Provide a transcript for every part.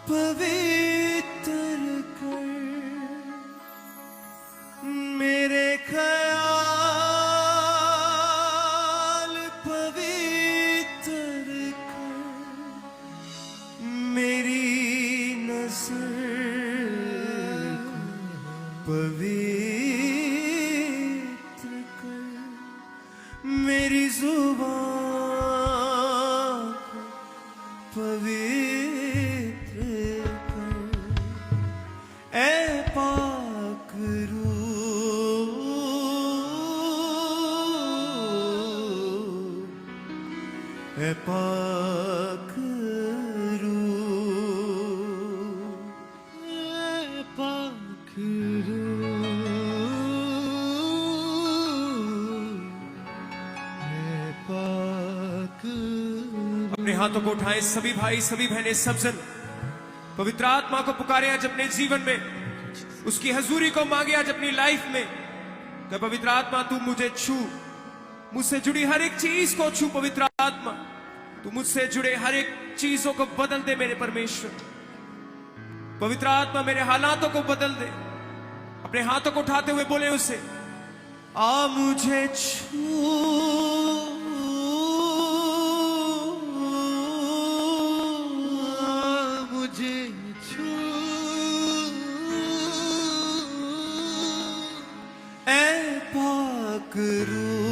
पवित्र कर मेरे ख्याल, पवित्र कर मेरी नज़र को, पवित्र कर मेरी ज़ुबान को, पवित्र कर ए पाक रूह, ए पाक रूह, ए पाक रूह, ए पाक रूह। अपने हाथों को उठाएं सभी भाई, सभी बहनें, सब जन पवित्र आत्मा को पुकारे आज अपने जीवन में, उसकी हजूरी को मांगे आज अपनी लाइफ में कि पवित्र आत्मा तू मुझे छू, मुझसे जुड़ी हर एक चीज को छू। पवित्र आत्मा तू मुझसे जुड़े हर एक चीजों को बदल दे मेरे परमेश्वर। पवित्र आत्मा मेरे हालातों को बदल दे। अपने हाथों को उठाते हुए बोले उससे, आ मुझे छू, मुझे छू, ए पाक रूह,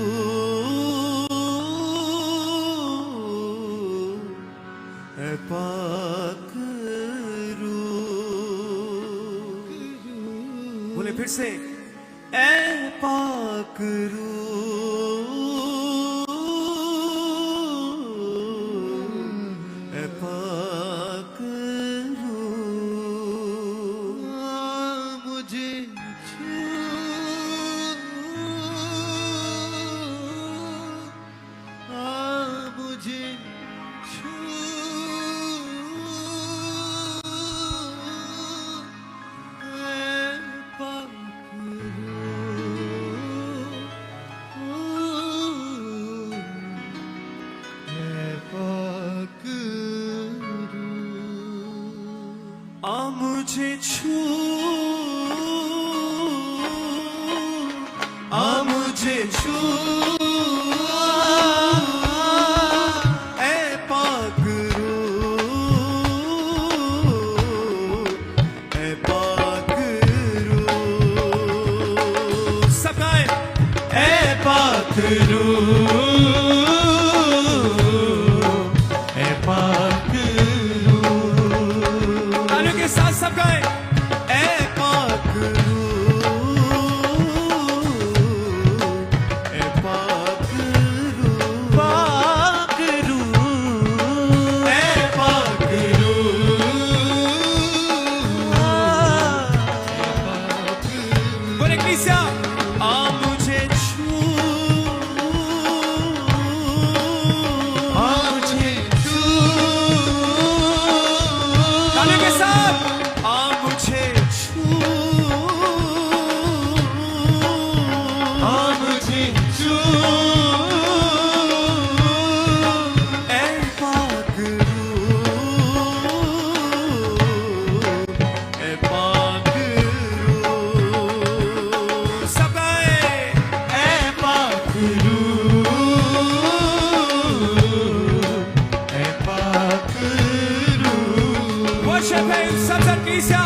ए पाक रूह। बोले फिर से, ए पाक रूह, ए पाक रूह, मुझे छू, मुझे छू, ए पाक रूह, ए पाक रूह। आ मुझे छू, आ मुझे छू, ए पाक रूह, ए पाक रूह। सब गाएं, ए पाक रूह, ए पाक रूह। तालियों के साथ सब गाएं, ए पाक रूह, ए पाक रूह, पाक रूह, ए पाक रूह, ए पाक रूह। बोले कलीसिया, आ मुझे छू, आ मुझे छू। तालियों के साथ, आ मुझे छू, आ मुझे छू, ए पाक रूह, ए पाक रूह। सब गाएं, ए पाक रूह, ए पाक रूह। Worship him, सब जन कलीसिया।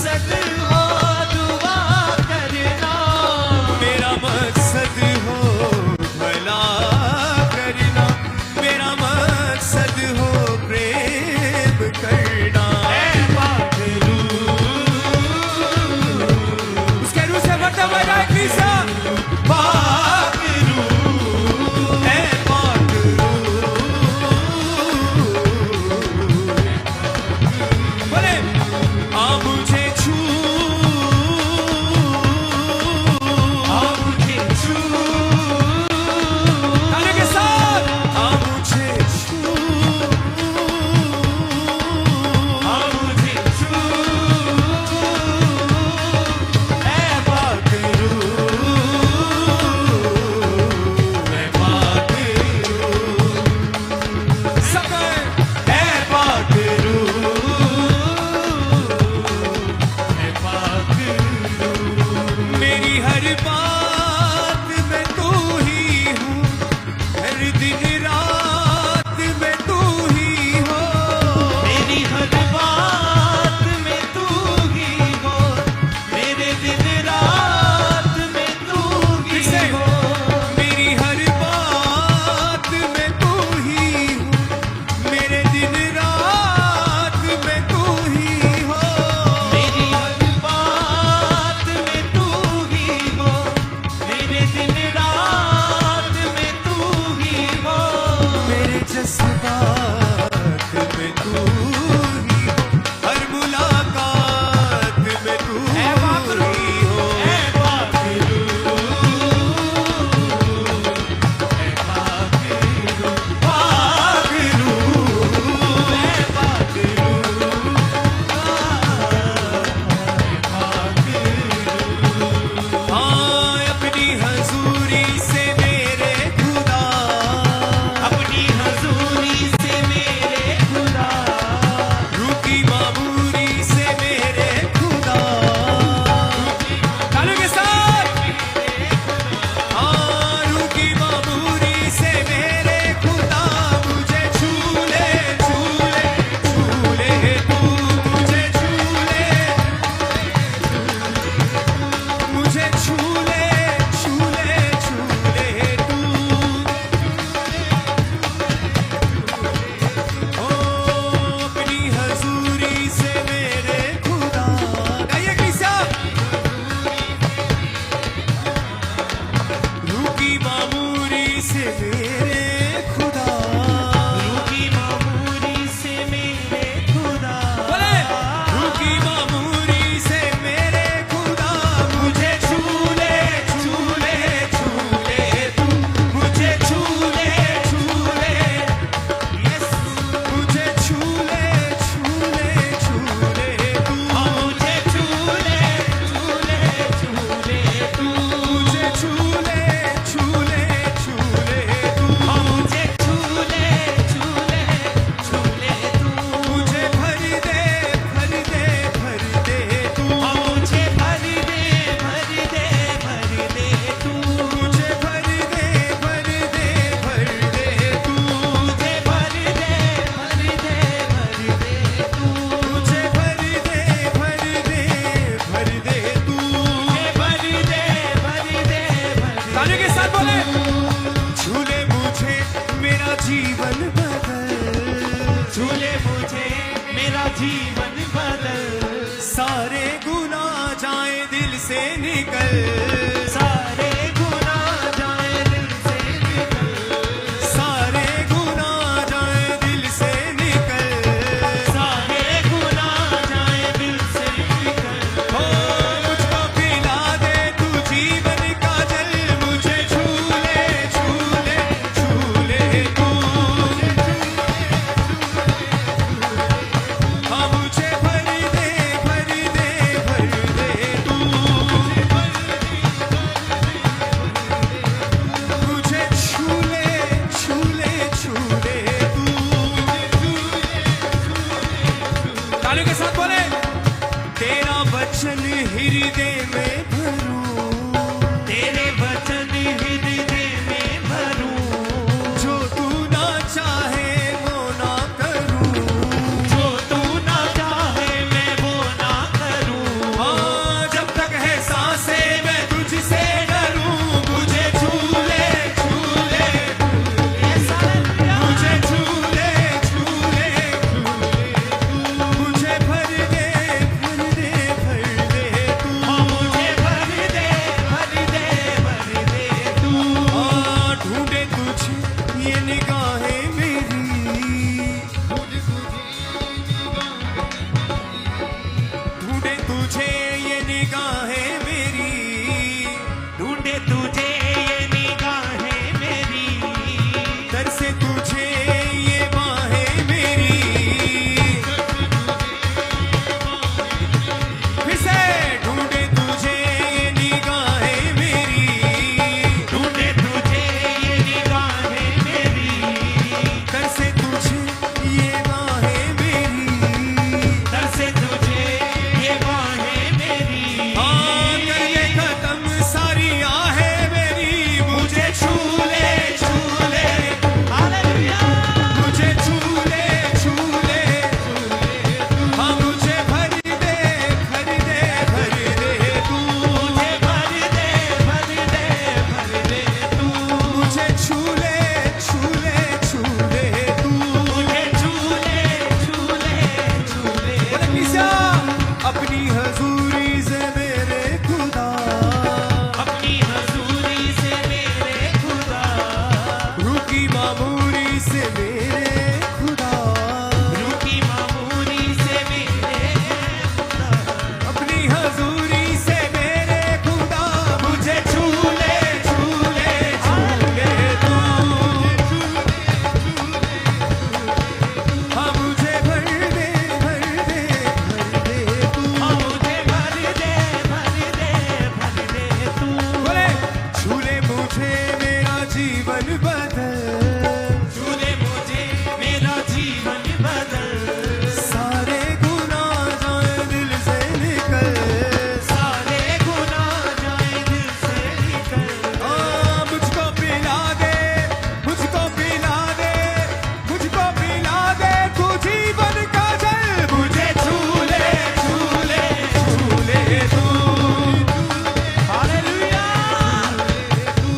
मकसद हो दुआ करना, मेरा मकसद हो भला करना, मेरा मकसद हो प्रेम करना। ऐ पाक रूह, उसके रूह से बढ़ता हुआ जाए कलीसिया। पाक रूह, ऐ पाक रूह, बोले आ मुझे छू, आ मुझे छू, ताली के साथ आ मुझे छू, आ मुझे छू, ऐ पाक रूह, ऐ पाक रूह, सब गए। ऐ पाक रूह, ऐ पाक रूह, मेरी हर बात में तू ही हूँ, हर दिन रात में तू ही हो। मेरी हर बात में तू ही हो, मेरे दिन रात में तू ही किससे? हो, मेरी हर बात में तू ही हूँ, मेरे दिन रात में तू ही हो। मेरी हर बात में तू ही हो, मेरे दिन रात में तू ही हो, मेरे जज्बात में तू ही हो, हर मुलाकात में तू ऐ पाक रूह, ही हो। ऐ पाक रूह, ऐ पाक रूह, पाक रूह, ऐ पाक रूह, ऐ पाक रूह, हाँ अपनी हजूरी से मेरे खुदा, अपनी हजूरी से मेरे खुदा, रूह की मामूरी से मेरे खुदा, तालियों के साथ हाँ रूह की मामूरी से मेरे खुदा, मुझे छू ले छू ले छू ले तू, मुझे छू ले मुझे छू ले छू ले छू ले तू। ओ अपनी हजूरी से मेरे खुदा, गाइए कलीसिया। रूह की मामूरी से मेरे खुदा, रूह की मामूरी से मेरे खुदा, बोले रूह की मामूरी से मेरे खुदा, मुझे छू ले छू ले छू ले तू, मुझे छू ले यस, मुझे छू ले छू ले तू, मुझे छू ले तू, मुझे छू ले छू ले तू, मुझे छू ले तू, मुझे भर दे तू, मुझे भर दे तू, मुझे भर दे तू, मुझे भर दे तू, मुझे भर दे तू। तालियों के साथ बोले छूले मुझे मेरा जीवन बदल, झूले मुझे मेरा जीवन बदल, सारे गुनाह जाए दिल से निकल, सारे गुनाह जाए दिल से निकल, सारे गुनाह जाए दिल से निकल, सारे गुनाह जाए दिल से निकल, हो मुझको पिला दे तू जीवन का जल, मुझे छू ले तू, हाँ मुझे भर दे तू, मुझे छू ले तू। तालियों के साथ बोले तेरा वचन हृदय में भरूं, तेरे वचन हृदय में भरूं, जो तू ना चाहे वो ना करूं, जो तू ना चाहे मैं वो ना करूं, हजूरी से मेरे खुदा, अपनी हजूरी से मेरे खुदा, रूह की मामूरी से मेरे खुदा, रूह की मामूरी से मेरे खुदा, अपनी हजूरी से मेरे खुदा, मुझे छू ले छू ले छू ले तू, हाँ मुझे भर दे तू, हाँ मुझे भर दे तू, बोले छू ले मुझे मेरा जीवन बदल, छू ले मुझे मेरा जीवन बदल, सारे गुनाह जाए दिल से निकल, सारे गुनाह जाए दिल से निकल, मुझको पिला दे, मुझको पिला दे, मुझको पिला दे तू जीवन का जल, मुझे छू ले तू, हालेलुया,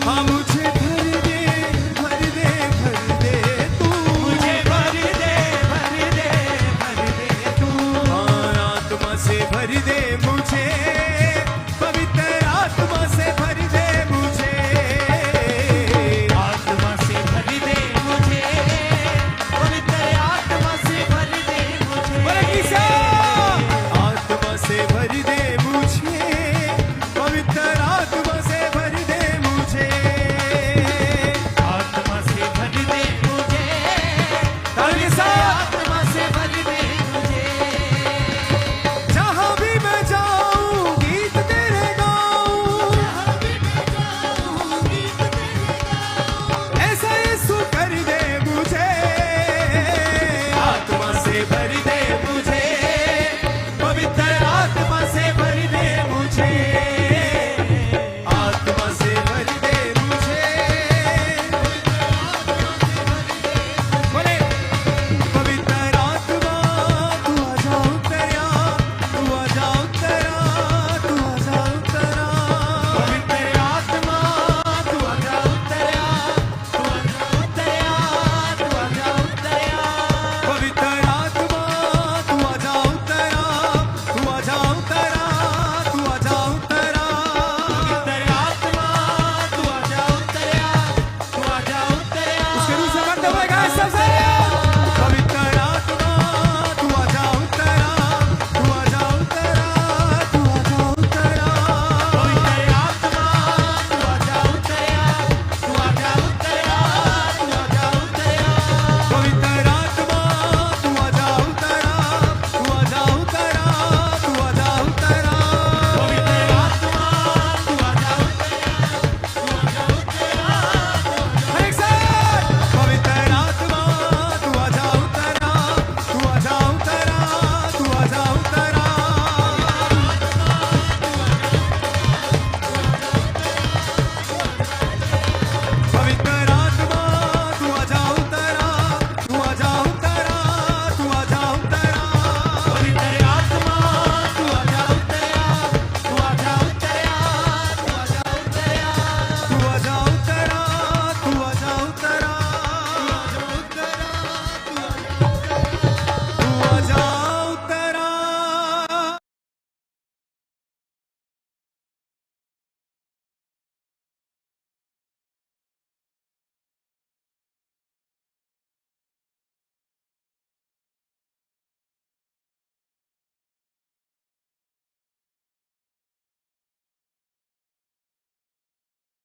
हाँ मुझे भर दे तू, मुझे भर दे तू, हाँ आत्मा से भर दे मुझे, पवित्र आत्मा से भर दे मुझे, आत्मा से भर दे मुझे, पवित्र आत्मा से भर दे मुझे, बोले किसे? आत्मा से भर दे मुझे,